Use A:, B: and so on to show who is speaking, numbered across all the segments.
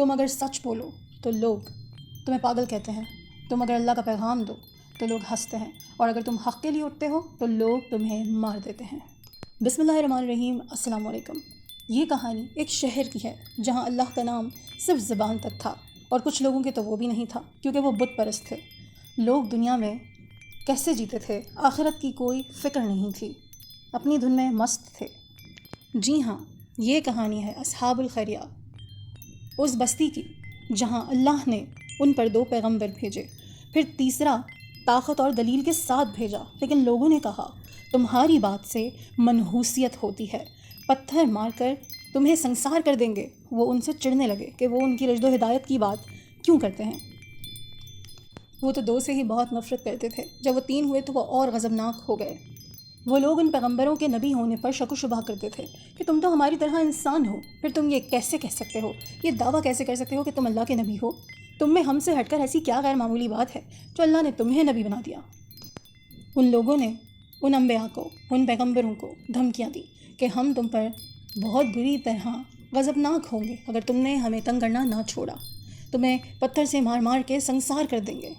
A: تم اگر سچ بولو تو لوگ تمہیں پاگل کہتے ہیں، تم اگر اللہ کا پیغام دو تو لوگ ہنستے ہیں، اور اگر تم حق کے لیے اٹھتے ہو تو لوگ تمہیں مار دیتے ہیں۔ بسم اللہ الرحمن الرحیم۔ السلام علیکم۔ یہ کہانی ایک شہر کی ہے جہاں اللہ کا نام صرف زبان تک تھا، اور کچھ لوگوں کے تو وہ بھی نہیں تھا کیونکہ وہ بت پرست تھے۔ لوگ دنیا میں کیسے جیتے تھے؟ آخرت کی کوئی فکر نہیں تھی، اپنی دھن میں مست تھے۔ جی ہاں، یہ کہانی ہے اصحاب القریہ، اس بستی کی جہاں اللہ نے ان پر 2 پیغمبر بھیجے، پھر تیسرا طاقت اور دلیل کے ساتھ بھیجا، لیکن لوگوں نے کہا تمہاری بات سے منحوسیت ہوتی ہے، پتھر مار کر تمہیں سنسار کر دیں گے۔ وہ ان سے چڑھنے لگے کہ وہ ان کی رشد و ہدایت کی بات کیوں کرتے ہیں۔ وہ تو 2 سے ہی بہت نفرت کرتے تھے، جب وہ 3 ہوئے تو وہ اور غضبناک ہو گئے۔ وہ لوگ ان پیغمبروں کے نبی ہونے پر شک و شبہ کرتے تھے کہ تم تو ہماری طرح انسان ہو، پھر تم یہ کیسے کہہ سکتے ہو، یہ دعویٰ کیسے کر سکتے ہو کہ تم اللہ کے نبی ہو؟ تم میں ہم سے ہٹ کر ایسی کیا غیر معمولی بات ہے جو اللہ نے تمہیں نبی بنا دیا؟ ان لوگوں نے ان انبیاء کو، ان پیغمبروں کو دھمکیاں دی کہ ہم تم پر بہت بری طرح غضبناک ہوں گے اگر تم نے ہمیں تنگ کرنا نہ چھوڑا، تمہیں پتھر سے مار مار کے سنسار کر دیں گے۔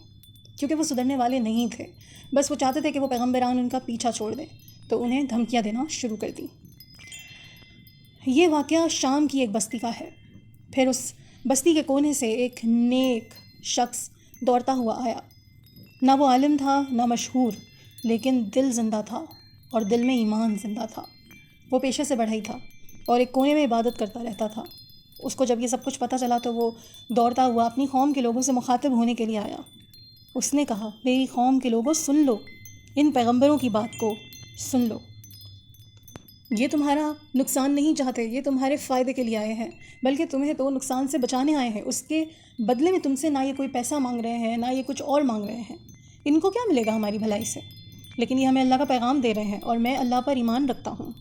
A: کیونکہ وہ سدھرنے والے نہیں تھے، بس وہ چاہتے تھے کہ وہ پیغمبران ان کا پیچھا چھوڑ دیں، تو انہیں دھمکیاں دینا شروع کر دیں۔ یہ واقعہ شام کی ایک بستی کا ہے۔ پھر اس بستی کے کونے سے ایک نیک شخص دوڑتا ہوا آیا۔ نہ وہ عالم تھا نہ مشہور، لیکن دل زندہ تھا، اور دل میں ایمان زندہ تھا۔ وہ پیشے سے بڑھئی تھا اور ایک کونے میں عبادت کرتا رہتا تھا۔ اس کو جب یہ سب کچھ پتہ چلا تو وہ دوڑتا ہوا اپنی قوم کے لوگوں سے مخاطب ہونے کے لیے آیا۔ اس نے کہا، میری قوم کے لوگوں سن لو، ان پیغمبروں کی بات کو سن لو۔ یہ تمہارا نقصان نہیں چاہتے، یہ تمہارے فائدے کے لیے آئے ہیں، بلکہ تمہیں تو نقصان سے بچانے آئے ہیں۔ اس کے بدلے میں تم سے نہ یہ کوئی پیسہ مانگ رہے ہیں نہ یہ کچھ اور مانگ رہے ہیں۔ ان کو کیا ملے گا ہماری بھلائی سے؟ لیکن یہ ہمیں اللہ کا پیغام دے رہے ہیں، اور میں اللہ پر ایمان رکھتا ہوں،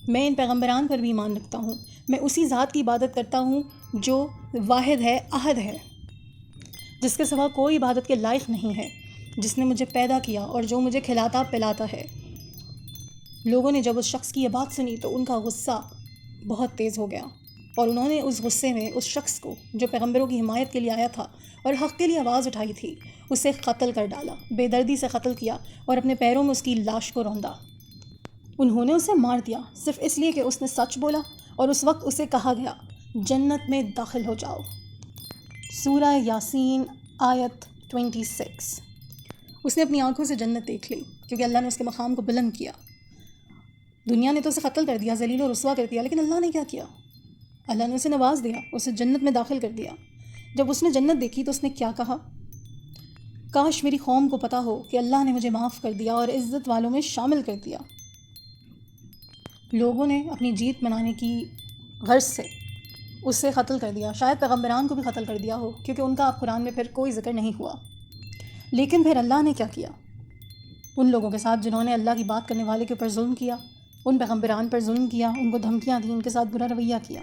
A: میں ان پیغمبران پر بھی ایمان رکھتا ہوں، میں اسی ذات کی عبادت کرتا ہوں جو واحد ہے، احد ہے، جس کے سوا کوئی عبادت کے لائق نہیں ہے، جس نے مجھے پیدا کیا اور جو مجھے کھلاتا پلاتا ہے۔ لوگوں نے جب اس شخص کی یہ بات سنی تو ان کا غصہ بہت تیز ہو گیا، اور انہوں نے اس غصے میں اس شخص کو جو پیغمبروں کی حمایت کے لیے آیا تھا اور حق کے لیے آواز اٹھائی تھی، اسے قتل کر ڈالا، بے دردی سے قتل کیا اور اپنے پیروں میں اس کی لاش کو روندا۔ انہوں نے اسے مار دیا صرف اس لیے کہ اس نے سچ بولا، اور اس وقت اسے کہا گیا جنت میں داخل ہو جاؤ۔ سورہ یاسین آیت 26۔ اس نے اپنی آنکھوں سے جنت دیکھ لی کیونکہ اللہ نے اس کے مقام کو بلند کیا۔ دنیا نے تو اسے قتل کر دیا، ذلیل و رسوا کر دیا، لیکن اللہ نے کیا کیا؟ اللہ نے اسے نواز دیا، اسے جنت میں داخل کر دیا۔ جب اس نے جنت دیکھی تو اس نے کیا کہا؟ کاش میری قوم کو پتہ ہو کہ اللہ نے مجھے معاف کر دیا اور عزت والوں میں شامل کر دیا۔ لوگوں نے اپنی جیت منانے کی غرض سے اسے قتل کر دیا، شاید پیغمبران کو بھی قتل کر دیا ہو، کیونکہ ان کا اب قرآن میں پھر کوئی ذکر نہیں ہوا۔ لیکن پھر اللہ نے کیا کیا؟ ان لوگوں کے ساتھ جنہوں نے اللہ کی بات کرنے والے کے اوپر ظلم کیا، ان پیغمبران پر ظلم کیا، ان کو دھمکیاں دیں، ان کے ساتھ برا رویہ کیا،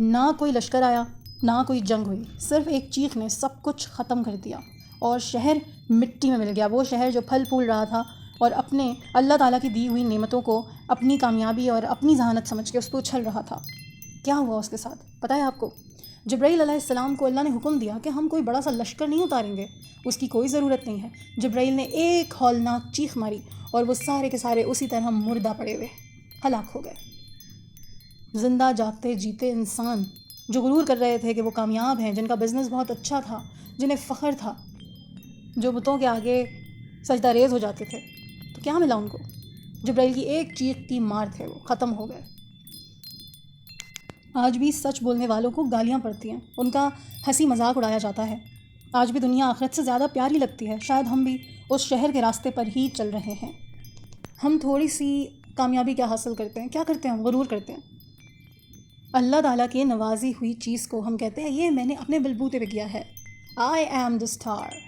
A: نہ کوئی لشکر آیا نہ کوئی جنگ ہوئی، صرف ایک چیخ نے سب کچھ ختم کر دیا، اور شہر مٹی میں مل گیا۔ وہ شہر جو پھل پھول رہا تھا اور اپنے اللہ تعالیٰ کی دی ہوئی نعمتوں کو اپنی کامیابی اور اپنی ذہانت سمجھ کے اس پہ اچھل رہا تھا، کیا ہوا اس کے ساتھ پتہ ہے آپ کو؟ جبرائیل علیہ السلام کو اللہ نے حکم دیا کہ ہم کوئی بڑا سا لشکر نہیں اتاریں گے، اس کی کوئی ضرورت نہیں ہے۔ جبرائیل نے ایک ہولناک چیخ ماری اور وہ سارے کے سارے اسی طرح مردہ پڑے ہوئے ہلاک ہو گئے۔ زندہ جاگتے جیتے انسان جو غرور کر رہے تھے کہ وہ کامیاب ہیں، جن کا بزنس بہت اچھا تھا، جنہیں فخر تھا، جو بتوں کے آگے سجدہ ریز ہو جاتے تھے، تو کیا ملا ان کو؟ جبرائیل کی ایک چیخ کی مار تھے، وہ ختم ہو گئے۔ آج بھی سچ بولنے والوں کو گالیاں پڑتی ہیں، ان کا ہنسی مذاق اڑایا جاتا ہے۔ آج بھی دنیا آخرت سے زیادہ پیاری لگتی ہے۔ شاید ہم بھی اس شہر کے راستے پر ہی چل رہے ہیں۔ ہم تھوڑی سی کامیابی کیا حاصل کرتے ہیں؟ کیا کرتے ہیں؟ ہم غرور کرتے ہیں۔ اللہ تعالیٰ کی نوازی ہوئی چیز کو ہم کہتے ہیں یہ میں نے اپنے بلبوتے پہ کیا ہے، آئی ایم دا اسٹار۔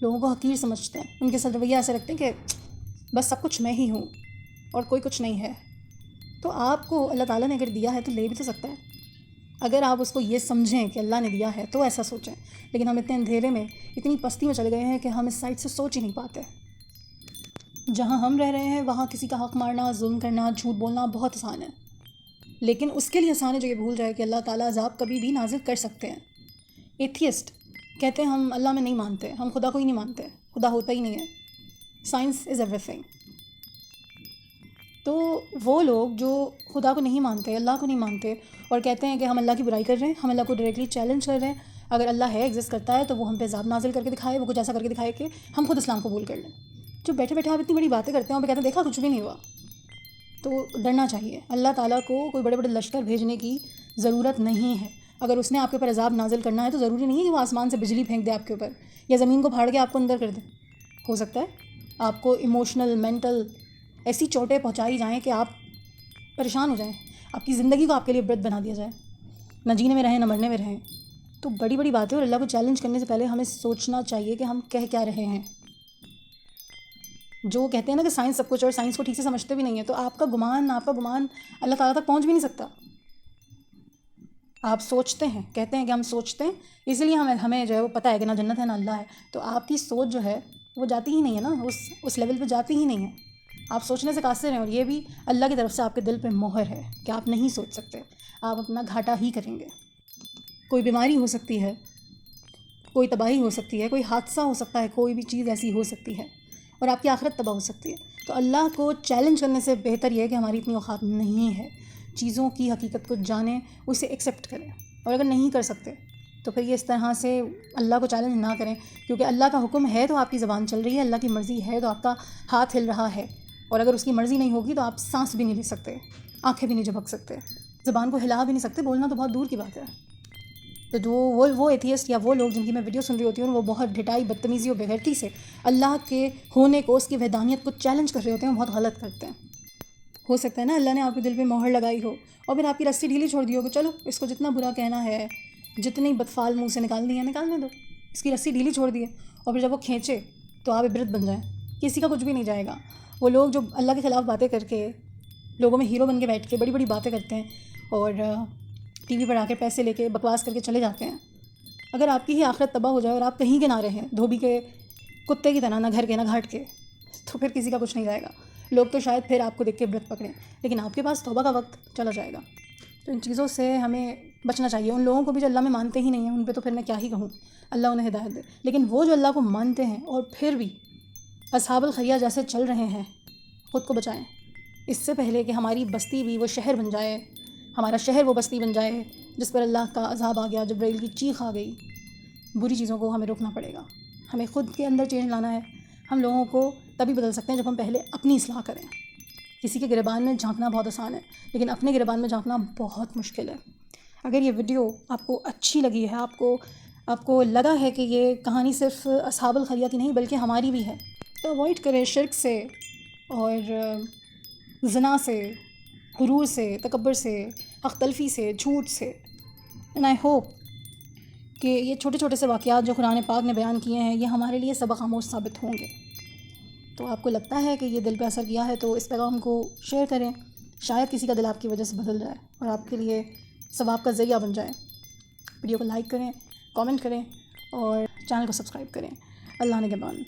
A: لوگوں کو حقیر سمجھتے ہیں، ان کے ساتھ رویہ ایسے رکھتے ہیں کہ بس سب کچھ میں ہی ہوں اور کوئی کچھ نہیں ہے۔ تو آپ کو اللہ تعالیٰ نے اگر دیا ہے تو لے بھی تو سکتا ہے، اگر آپ اس کو یہ سمجھیں کہ اللہ نے دیا ہے تو ایسا سوچیں۔ لیکن ہم اتنے اندھیرے میں، اتنی پستی میں چلے گئے ہیں کہ ہم اس سائڈ سے سوچ ہی نہیں پاتے۔ جہاں ہم رہ رہے ہیں وہاں کسی کا حق مارنا، ظلم کرنا، جھوٹ بولنا بہت آسان ہے۔ لیکن اس کے لیے آسان ہے جو یہ بھول جائے کہ اللہ تعالیٰ عذاب کبھی بھی نازل کر سکتے ہیں۔ ایتھیسٹ کہتے ہیں ہم اللہ میں نہیں مانتے، ہم خدا کو ہی نہیں مانتے، خدا ہوتا ہی نہیں ہے، سائنس از ایوری تھنگ۔ تو وہ لوگ جو خدا کو نہیں مانتے، اللہ کو نہیں مانتے، اور کہتے ہیں کہ ہم اللہ کی برائی کر رہے ہیں، ہم اللہ کو ڈائریکٹلی چیلنج کر رہے ہیں، اگر اللہ ہے، ایگزسٹ کرتا ہے، تو وہ ہم پہ عذاب نازل کر کے دکھائے، وہ کچھ ایسا کر کے دکھائے کہ ہم خود اسلام قبول کر لیں۔ جو بیٹھے بیٹھے آپ اتنی بڑی باتیں کرتے ہیں اور کہتے ہیں دیکھا کچھ بھی نہیں ہوا، تو ڈرنا چاہیے۔ اللہ تعالیٰ کو کوئی بڑے بڑے لشکر بھیجنے کی ضرورت نہیں ہے۔ اگر اس نے آپ کے اوپر عذاب نازل کرنا ہے تو ضروری نہیں ہے کہ وہ آسمان سے بجلی پھینک دے آپ کے اوپر، یا زمین کو پھاڑ کے آپ کو اندر کر دے۔ ہو سکتا ہے آپ کو ایموشنل، مینٹل ایسی چوٹیں پہنچائی جائیں کہ آپ پریشان ہو جائیں، آپ کی زندگی کو آپ کے لیے برت بنا دیا جائے، نہ جینے میں رہیں نہ مرنے میں رہیں۔ تو بڑی بڑی باتیں، اور اللہ کو چیلنج کرنے سے پہلے ہمیں سوچنا چاہیے کہ ہم کہہ کیا رہے ہیں۔ جو کہتے ہیں نا کہ سائنس سب کچھ، اور سائنس کو ٹھیک سے سمجھتے بھی نہیں ہیں، تو آپ کا گمان اللہ تعالیٰ تک پہنچ بھی نہیں سکتا۔ آپ سوچتے ہیں، کہتے ہیں کہ ہم سوچتے ہیں، اس لیے ہمیں جو ہے وہ پتہ ہے کہ نہ جنت ہے نہ اللہ ہے، تو آپ کی سوچ جو ہے وہ جاتی ہی نہیں ہے نا، اس لیول پہ جاتی ہی نہیں ہے۔ آپ سوچنے سے قاصر ہیں، اور یہ بھی اللہ کی طرف سے آپ کے دل پہ مہر ہے کہ آپ نہیں سوچ سکتے، آپ اپنا گھاٹا ہی کریں گے۔ کوئی بیماری ہو سکتی ہے، کوئی تباہی ہو سکتی ہے، کوئی حادثہ ہو سکتا ہے، کوئی بھی چیز ایسی ہو سکتی ہے، اور آپ کی آخرت تباہ ہو سکتی ہے۔ تو اللہ کو چیلنج کرنے سے بہتر یہ ہے کہ ہماری اتنی اوقات نہیں ہے، چیزوں کی حقیقت کو جانیں، اسے ایکسیپٹ کریں، اور اگر نہیں کر سکتے تو پھر یہ اس طرح سے اللہ کو چیلنج نہ کریں، کیونکہ اللہ کا حکم ہے تو آپ کی زبان چل رہی ہے، اللہ کی مرضی ہے تو آپ کا ہاتھ ہل رہا ہے، اور اگر اس کی مرضی نہیں ہوگی تو آپ سانس بھی نہیں لے سکتے، آنکھیں بھی نہیں جھپک سکتے، زبان کو ہلا بھی نہیں سکتے، بولنا تو بہت دور کی بات ہے۔ تو جو وہ ایتھیسٹ یا وہ لوگ جن کی میں ویڈیو سن رہی ہوتی ہوں، وہ بہت ڈھٹائی، بدتمیزی اور بےغیرتی سے اللہ کے ہونے کو، اس کی وحدانیت کو چیلنج کر رہے ہوتے ہیں، بہت غلط کرتے ہیں۔ ہو سکتا ہے نا اللہ نے آپ کے دل پہ مہر لگائی ہو، اور پھر آپ کی رسی ڈھیلی چھوڑ دی ہو کہ چلو اس کو جتنا برا کہنا ہے، جتنی بدفعال منہ سے نکالنی ہے نکالنے دو، اس کی رسی ڈھیلی چھوڑ دی ہے، اور پھر جب وہ کھینچے تو آپ عبرت بن جائیں، کسی کا کچھ بھی نہیں جائے گا۔ وہ لوگ جو اللہ کے خلاف باتیں کر کے، لوگوں میں ہیرو بن کے بیٹھ کے بڑی بڑی باتیں کرتے ہیں، اور ٹی وی پر آ کے پیسے لے کے بکواس کر کے چلے جاتے ہیں، اگر آپ کی ہی آخرت تباہ ہو جائے اور آپ کہیں کے نہ رہیں، دھوبی کے کتے کی طرح، نہ گھر کے نہ گھاٹ کے، تو پھر کسی کا کچھ نہیں جائے گا۔ لوگ تو شاید پھر آپ کو دیکھ کے عبرت پکڑیں، لیکن آپ کے پاس توبہ کا وقت چلا جائے گا۔ تو ان چیزوں سے ہمیں بچنا چاہیے۔ ان لوگوں کو بھی جو اللہ میں مانتے ہی نہیں ہیں، ان پہ تو پھر میں کیا ہی کہوں، اللہ انہیں ہدایت دے، لیکن وہ جو اللہ کو مانتے ہیں اور پھر بھی اصحاب الخریہ جیسے چل رہے ہیں، خود کو بچائیں، اس سے پہلے کہ ہماری بستی بھی وہ شہر بن جائے، ہمارا شہر وہ بستی بن جائے جس پر اللہ کا عذاب آ گیا، جبرائیل کی چیخ آ گئی۔ بری چیزوں کو ہمیں روکنا پڑے گا، ہمیں خود کے اندر چینج لانا ہے۔ ہم لوگوں کو تبھی بدل سکتے ہیں جب ہم پہلے اپنی اصلاح کریں۔ کسی کے گریبان میں جھانکنا بہت آسان ہے، لیکن اپنے گریبان میں جھانکنا بہت مشکل ہے۔ اگر یہ ویڈیو آپ کو اچھی لگی ہے، آپ کو لگا ہے کہ یہ کہانی صرف اصحاب الخریہ کی نہیں بلکہ ہماری بھی ہے، تو اوائڈ کریں شرک سے، اور زنا سے، غرور سے، تکبر سے، حق تلفی سے، جھوٹ سے۔ اینڈ آئی ہوپ کہ یہ چھوٹے چھوٹے سے واقعات جو قرآن پاک نے بیان کیے ہیں، یہ ہمارے لیے سبق آموز ثابت ہوں گے۔ تو آپ کو لگتا ہے کہ یہ دل پہ اثر کیا ہے تو اس پیغام کو شیئر کریں، شاید کسی کا دل آپ کی وجہ سے بدل جائے اور آپ کے لیے ثواب کا ذریعہ بن جائے۔ ویڈیو کو لائک کریں، کامنٹ کریں، اور چینل کو سبسکرائب کریں۔ اللہ نگہبان۔